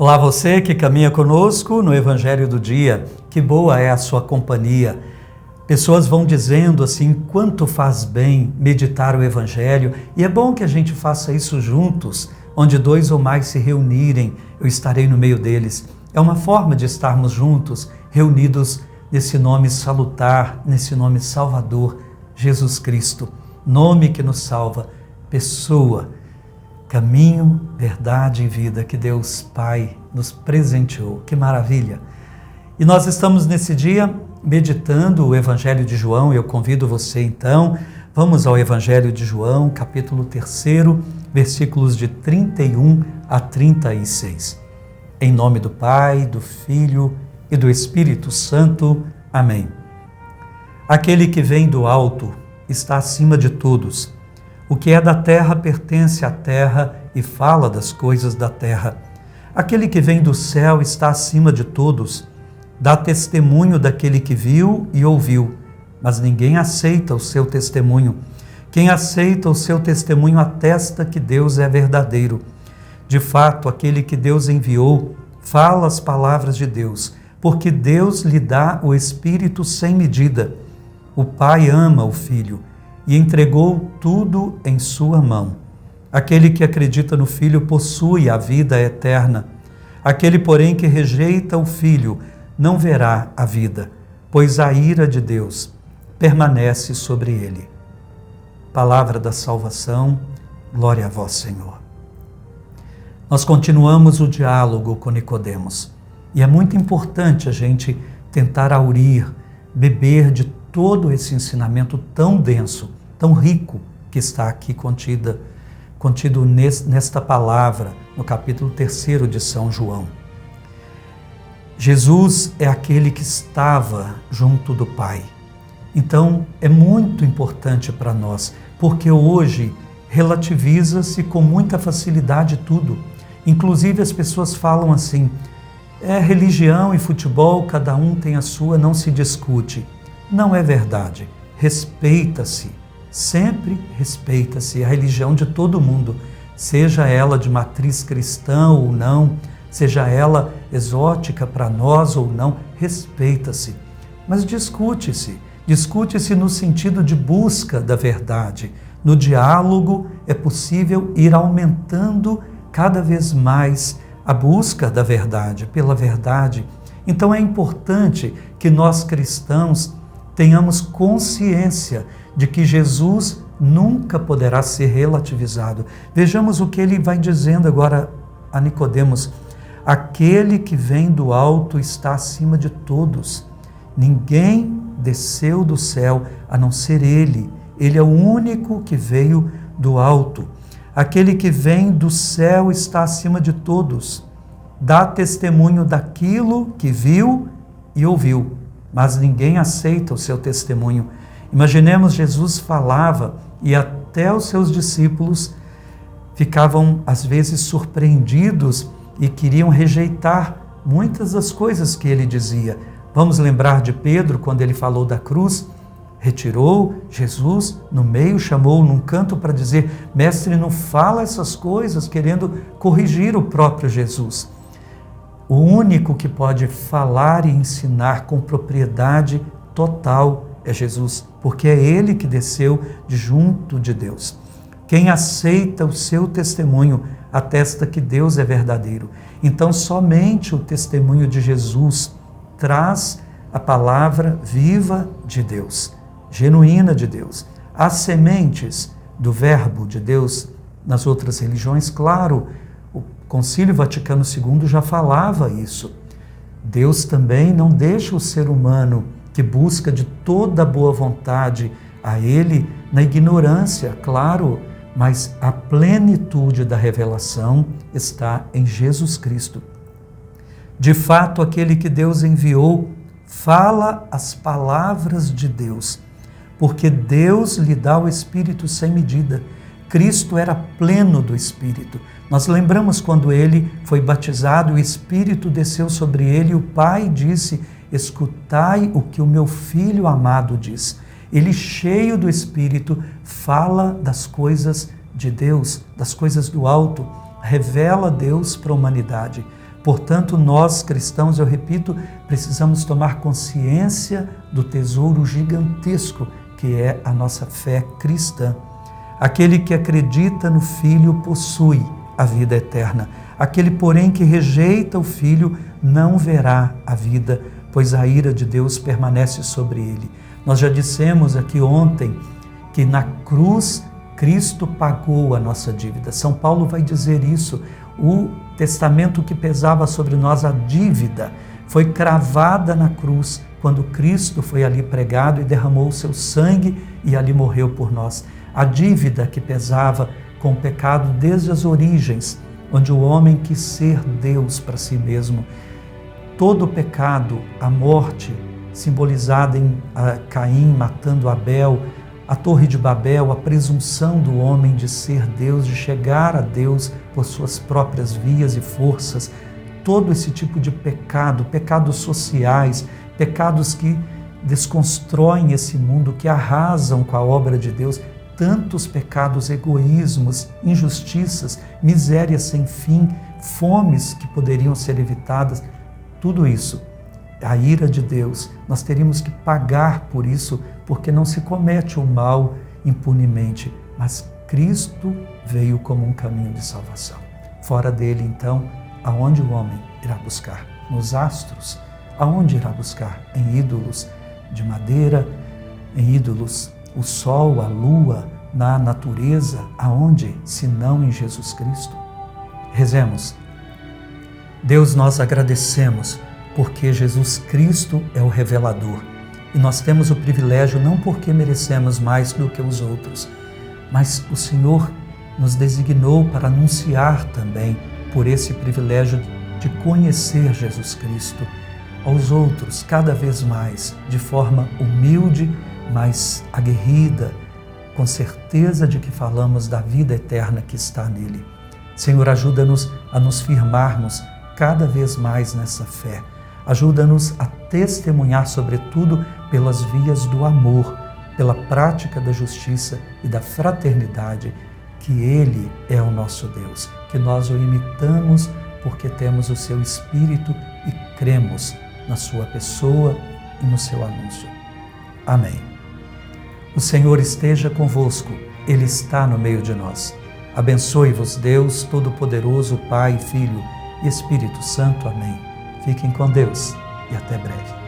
Olá, você que caminha conosco no Evangelho do Dia. Que boa é a sua companhia. Pessoas vão dizendo assim, quanto faz bem meditar o Evangelho, e é bom que a gente faça isso juntos, onde dois ou mais se reunirem, eu estarei no meio deles. É uma forma de estarmos juntos, reunidos nesse nome salutar, nesse nome salvador, Jesus Cristo, nome que nos salva, pessoa, caminho, verdade e vida que Deus Pai nos presenteou. Que maravilha! E nós estamos nesse dia meditando o Evangelho de João. Eu convido você então, vamos ao Evangelho de João, capítulo 3, versículos de 31 a 36. Em nome do Pai, do Filho e do Espírito Santo. Amém. Aquele que vem do alto está acima de todos. O que é da terra pertence à terra e fala das coisas da terra. Aquele que vem do céu está acima de todos. Dá testemunho daquele que viu e ouviu, mas ninguém aceita o seu testemunho. Quem aceita o seu testemunho atesta que Deus é verdadeiro. De fato, aquele que Deus enviou fala as palavras de Deus, porque Deus lhe dá o Espírito sem medida. O Pai ama o Filho e entregou tudo em sua mão. Aquele que acredita no Filho possui a vida eterna. Aquele, porém, que rejeita o Filho não verá a vida, pois a ira de Deus permanece sobre ele. Palavra da salvação, glória a vós, Senhor. Nós continuamos o diálogo com Nicodemos, e é muito importante a gente tentar aurir, beber de todo esse ensinamento tão denso, tão rico que está aqui contido nesta palavra, no capítulo 3 de São João. Jesus é aquele que estava junto do Pai. Então, é muito importante para nós, porque hoje relativiza-se com muita facilidade tudo. Inclusive as pessoas falam assim, religião e futebol, cada um tem a sua, não se discute. Não é verdade. Respeita-se, sempre respeita-se a religião de todo mundo, seja ela de matriz cristã ou não, seja ela exótica para nós ou não, respeita-se. Mas discute-se no sentido de busca da verdade. No diálogo é possível ir aumentando cada vez mais a busca da verdade, pela verdade. Então é importante que nós cristãos tenhamos consciência de que Jesus nunca poderá ser relativizado. Vejamos o que ele vai dizendo agora a Nicodemos. Aquele que vem do alto está acima de todos. Ninguém desceu do céu a não ser ele. Ele é o único que veio do alto. Aquele que vem do céu está acima de todos. Dá testemunho daquilo que viu e ouviu, mas ninguém aceita o seu testemunho. Imaginemos, Jesus falava e até os seus discípulos ficavam às vezes surpreendidos e queriam rejeitar muitas das coisas que ele dizia. Vamos lembrar de Pedro, quando ele falou da cruz, retirou Jesus no meio, chamou num canto para dizer, mestre, não fala essas coisas, querendo corrigir o próprio Jesus. O único que pode falar e ensinar com propriedade total é Jesus, porque é ele que desceu de junto de Deus. Quem aceita o seu testemunho atesta que Deus é verdadeiro. Então, somente o testemunho de Jesus traz a palavra viva de Deus, genuína de Deus. As sementes do verbo de Deus nas outras religiões, claro, o Concílio Vaticano II já falava isso. Deus também não deixa o ser humano que busca de toda boa vontade a Ele na ignorância, claro, mas a plenitude da revelação está em Jesus Cristo. De fato, aquele que Deus enviou fala as palavras de Deus, porque Deus lhe dá o Espírito sem medida. Cristo era pleno do Espírito. Nós lembramos quando ele foi batizado, o Espírito desceu sobre ele e o Pai disse, escutai o que o meu Filho amado diz. Ele, cheio do Espírito, fala das coisas de Deus, das coisas do alto, revela Deus para a humanidade. Portanto, nós cristãos, eu repito, precisamos tomar consciência do tesouro gigantesco que é a nossa fé cristã. Aquele que acredita no Filho possui a vida eterna. Aquele, porém, que rejeita o Filho não verá a vida, pois a ira de Deus permanece sobre ele. Nós já dissemos aqui ontem que na cruz Cristo pagou a nossa dívida. São Paulo vai dizer isso. O testamento que pesava sobre nós, a dívida, foi cravada na cruz quando Cristo foi ali pregado e derramou o seu sangue e ali morreu por nós. A dívida que pesava com o pecado desde as origens, onde o homem quis ser Deus para si mesmo. Todo o pecado, a morte, simbolizada em Caim matando Abel, a Torre de Babel, a presunção do homem de ser Deus, de chegar a Deus por suas próprias vias e forças, todo esse tipo de pecado, pecados sociais, pecados que desconstroem esse mundo, que arrasam com a obra de Deus, tantos pecados, egoísmos, injustiças, misérias sem fim, fomes que poderiam ser evitadas, tudo isso, a ira de Deus, nós teríamos que pagar por isso, porque não se comete o mal impunemente, mas Cristo veio como um caminho de salvação. Fora dele, então, aonde o homem irá buscar? Nos astros. Aonde irá buscar? Em ídolos de madeira, em ídolos, o sol, a lua, na natureza. Aonde? Se não em Jesus Cristo? Rezemos. Deus, nós agradecemos porque Jesus Cristo é o revelador. E nós temos o privilégio não porque merecemos mais do que os outros, mas o Senhor nos designou para anunciar também por esse privilégio de conhecer Jesus Cristo aos outros cada vez mais, de forma humilde, mas aguerrida, com certeza de que falamos da vida eterna que está nele. Senhor, ajuda-nos a nos firmarmos cada vez mais nessa fé. Ajuda-nos a testemunhar, sobretudo, pelas vias do amor, pela prática da justiça e da fraternidade, que Ele é o nosso Deus, que nós o imitamos porque temos o seu Espírito e cremos na sua pessoa e no seu anúncio. Amém. O Senhor esteja convosco, Ele está no meio de nós. Abençoe-vos, Deus Todo-Poderoso, Pai, Filho e Espírito Santo. Amém. Fiquem com Deus e até breve.